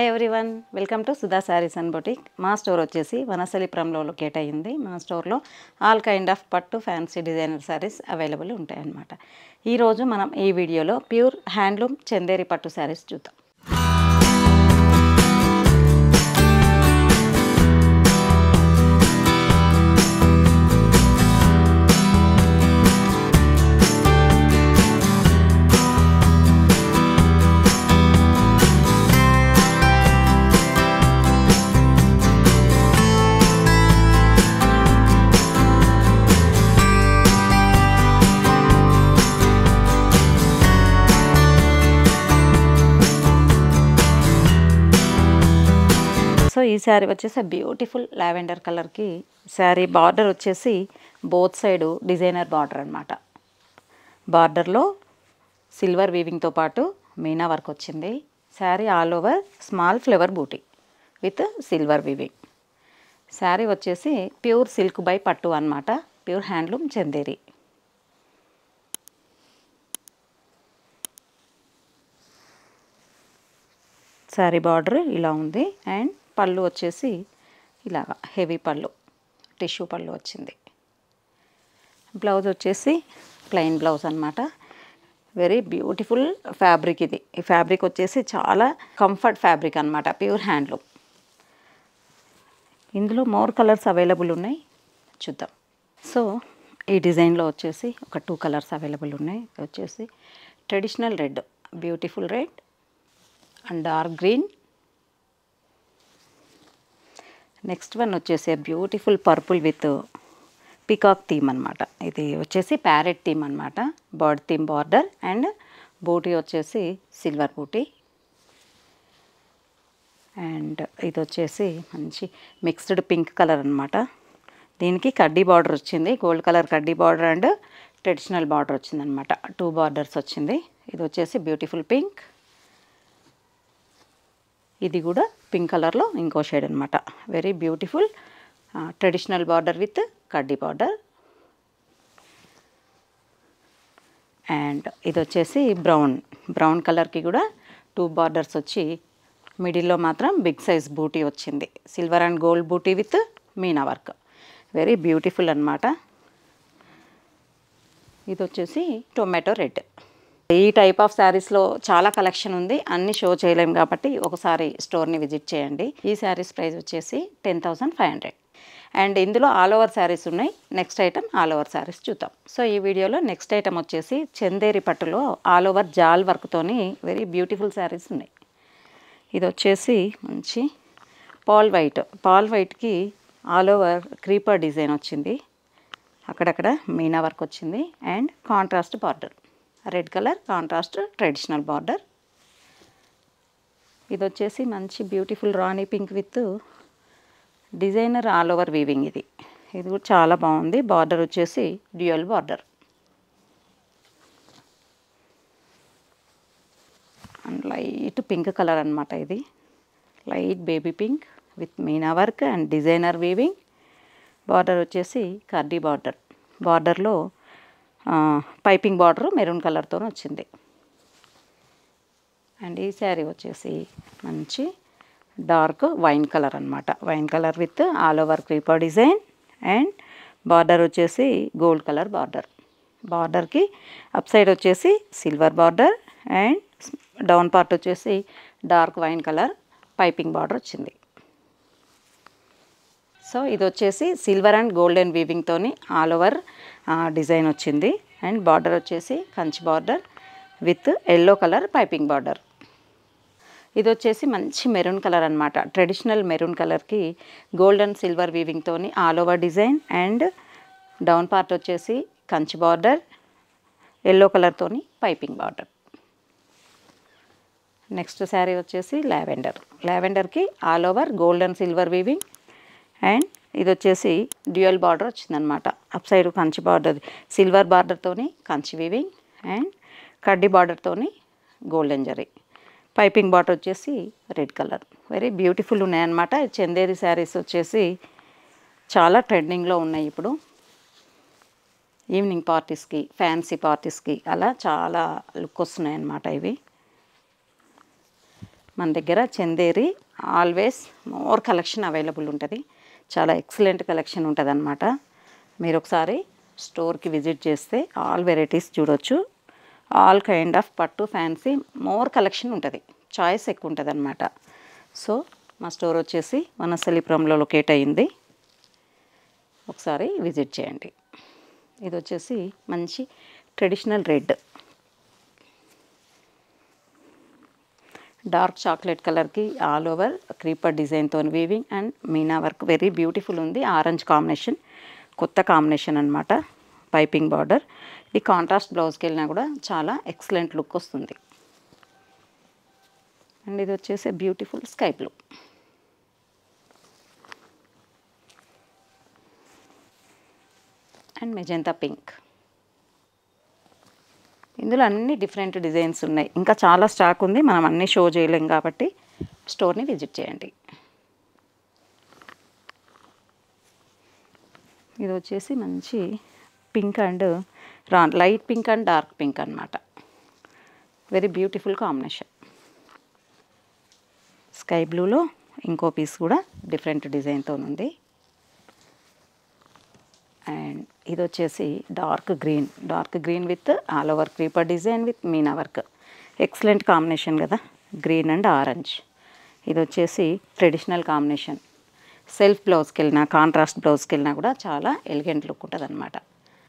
Everyone, welcome to Sudha saris and boutique. మా store వచ్చేసి వనస్థలిపురంలో locate అయ్యింది. మా స్టోర్లో ఆల్ కైండ్ ఆఫ్ పట్టు ఫ్యాన్సీ డిజైనర్ సారీస్ అవైలబుల్ ఉంటాయన్నమాట. ఈరోజు మనం ఈ వీడియోలో ప్యూర్ హ్యాండ్లూమ్ చందేరి పట్టు సారీస్ చూద్దాం. సో ఈ శారీ వచ్చేసి బ్యూటిఫుల్ లావెండర్ కలర్కి శారీ బార్డర్ వచ్చేసి బోత్ సైడ్ డిజైనర్ బార్డర్ అనమాట. బార్డర్లో సిల్వర్ వీవింగ్తో పాటు మీనా వర్క్ వచ్చింది. Saree all over small flower buti with silver weaving. Saree వచ్చేసి ప్యూర్ సిల్క్ బై పట్టు అనమాట, pure handloom Chanderi. Saree border ఇలా ఉంది అండ్ పళ్ళు వచ్చేసి ఇలాగా హెవీ పళ్ళు, టిష్యూ పళ్ళు వచ్చింది. బ్లౌజ్ వచ్చేసి ప్లెయిన్ బ్లౌజ్ అనమాట. వెరీ బ్యూటిఫుల్ ఫ్యాబ్రిక్ ఇది. ఈ ఫ్యాబ్రిక్ వచ్చేసి చాలా కంఫర్ట్ ఫ్యాబ్రిక్ అనమాట, ప్యూర్ హ్యాండ్లూమ్. ఇందులో మోర్ కలర్స్ అవైలబుల్ ఉన్నాయి, చూద్దాం. సో ఈ డిజైన్లో వచ్చేసి ఒక 2 కలర్స్ అవైలబుల్ ఉన్నాయి. వచ్చేసి traditional red, beautiful red and dark green. Next one వచ్చేసి beautiful purple with peacock theme అనమాట. ఇది వచ్చేసి ప్యారెట్ థీమ్ అనమాట, బర్డ్ థీమ్ బార్డర్ అండ్ బూటీ వచ్చేసి సిల్వర్ బూటీ. అండ్ ఇది వచ్చేసి మంచి మిక్స్డ్ పింక్ కలర్ అనమాట. దీనికి కడ్డీ బార్డర్ వచ్చింది, గోల్డ్ కలర్ కడ్డీ బార్డర్ అండ్ ట్రెడిషనల్ బార్డర్ వచ్చింది అనమాట. 2 బార్డర్స్ వచ్చింది. ఇది వచ్చేసి బ్యూటిఫుల్ పింక్. ఇది కూడా పింక్ కలర్లో ఇంకో షేడ్ అనమాట. Very beautiful traditional border with కడ్డీ బార్డర్. అండ్ ఇది వచ్చేసి బ్రౌన్ కలర్కి కూడా 2 బార్డర్స్ వచ్చి మిడిల్లో మాత్రం బిగ్ సైజ్ బూటీ వచ్చింది, silver and gold buti with meena work. Very beautiful అనమాట. ఇది వచ్చేసి టొమాటో రెడ్. ఈ టైప్ ఆఫ్ శారీస్లో చాలా కలెక్షన్ ఉంది, అన్ని షో చేయలేము కాబట్టి ఒకసారి స్టోర్ని విజిట్ చేయండి. ఈ శారీస్ ప్రైస్ వచ్చేసి 10,500 అండ్ ఇందులో ఆల్ ఓవర్ శారీస్ ఉన్నాయి. Next item all over saris చూద్దాం. సో ఈ వీడియోలో నెక్స్ట్ ఐటమ్ వచ్చేసి చందేరి పట్టులో ఆల్ ఓవర్ జాల్ వర్క్తోని వెరీ బ్యూటిఫుల్ శారీస్ ఉన్నాయి. ఇది వచ్చేసి మంచి పాల్ వైట్కి ఆల్ ఓవర్ క్రీపర్ డిజైన్ వచ్చింది, అక్కడక్కడ మీనా వర్క్ వచ్చింది and contrast border, red colour contrast traditional border. ఇది వచ్చేసి మంచి beautiful rani pink with designer all over weaving. ఇది కూడా చాలా బాగుంది. బార్డర్ వచ్చేసి dual border and light pink colour అనమాట. ఇది light baby pink with meena work and designer weaving. Border వచ్చేసి కర్డీ బార్డర్లో పైపింగ్ బార్డర్ మెరూన్ కలర్తో వచ్చింది. అండ్ ఈ శారీ వచ్చేసి మంచి డార్క్ వైన్ కలర్ అనమాట, wine colour with all over creeper design and border వచ్చేసి గోల్డ్ కలర్ బార్డర్కి అప్ సైడ్ వచ్చేసి silver border and down part వచ్చేసి dark wine colour piping border వచ్చింది. సో ఇది వచ్చేసి సిల్వర్ అండ్ గోల్డెన్ వీవింగ్తోని ఆల్ ఓవర్ డిజైన్ వచ్చింది అండ్ బార్డర్ వచ్చేసి Kanchi border with yellow colour piping border. ఇది వచ్చేసి మంచి మెరూన్ కలర్ అనమాట, ట్రెడిషనల్ మెరూన్ కలర్కి గోల్డ్ అండ్ సిల్వర్ వీవింగ్తోని all over design and down part వచ్చేసి కంచి బార్డర్ ఎల్లో కలర్తోని పైపింగ్ బార్డర్. నెక్స్ట్ శారీ వచ్చేసి లావెండర్కి all over gold and silver weaving and ఇది వచ్చేసి డ్యూయల్ బార్డర్ వచ్చిందనమాట. Up side Kanchi border silver బార్డర్తోని కంచి వీవింగ్ అండ్ కడ్డీ బార్డర్తోని గోల్డెన్ జరీ. పైపింగ్ బార్డర్ వచ్చేసి రెడ్ కలర్. వెరీ బ్యూటిఫుల్ ఉన్నాయన్నమాట. చందేరి శారీస్ వచ్చేసి చాలా ట్రెండింగ్లో ఉన్నాయి ఇప్పుడు. ఈవినింగ్ పార్టీస్కి, ఫ్యాన్సీ పార్టీస్కి అలా చాలా లుక్ వస్తున్నాయి అన్నమాట. ఇవి మన దగ్గర Chanderi always more collection available ఉంటుంది. చాలా ఎక్సలెంట్ కలెక్షన్ ఉంటుంది అన్నమాట. మీరు ఒకసారి స్టోర్కి విజిట్ చేస్తే ఆల్ వెరైటీస్ చూడొచ్చు. ఆల్ కైండ్ ఆఫ్ పట్టు ఫ్యాన్సీ మోర్ కలెక్షన్ ఉంటుంది, చాయిస్ ఎక్కువ ఉంటుంది అన్నమాట. సో మా స్టోర్ వచ్చేసి వనస్థలిపురంలో లొకేట్ అయ్యింది, ఒకసారి విజిట్ చేయండి. ఇది వచ్చేసి మంచి ట్రెడిషనల్ రెడ్, డార్క్ చాక్లెట్ కలర్కి ఆల్ ఓవర్ క్రీపర్ డిజైన్తో weaving and Meena work very beautiful ఉంది. ఆరెంజ్ కాంబినేషన్, కొత్త కాంబినేషన్ అనమాట. Piping border. ఇది కాంట్రాస్ట్ బ్లౌజ్కి వెళ్ళినా కూడా చాలా ఎక్సలెంట్ లుక్ వస్తుంది. అండ్ ఇది వచ్చేసి beautiful sky blue. And magenta pink. ఇందులో అన్ని డిఫరెంట్ డిజైన్స్ ఉన్నాయి, ఇంకా చాలా స్టాక్ ఉంది, మనం అన్నీ షో చేయలేం కాబట్టి స్టోర్ని విజిట్ చేయండి. ఇది వచ్చేసి మంచి pink and light pink and dark pink అనమాట. Very beautiful combination. స్కై బ్లూలో ఇంకో పీస్ కూడా డిఫరెంట్ డిజైన్తో ఉంది. అండ్ ఇది వచ్చేసి dark green with all over creeper design with meena work. Excellent combination కదా, గ్రీన్ అండ్ ఆరెంజ్. ఇది వచ్చేసి ట్రెడిషనల్ కాంబినేషన్. సెల్ఫ్ బ్లౌజ్కి వెళ్ళినా కాంట్రాస్ట్ బ్లౌజ్కి వెళ్ళినా కూడా చాలా ఎలిగెంట్ లుక్ ఉంటుంది అనమాట.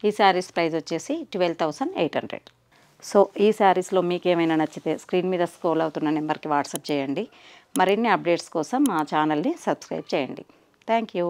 ఈ శారీస్ ప్రైస్ వచ్చేసి 12,800. సో ఈ శారీస్లో మీకు ఏమైనా నచ్చితే స్క్రీన్ మీద స్క్రోల్ అవుతున్న నెంబర్కి వాట్సాప్ చేయండి. మరిన్ని అప్డేట్స్ కోసం మా ఛానల్ని సబ్స్క్రైబ్ చేయండి. Thank you.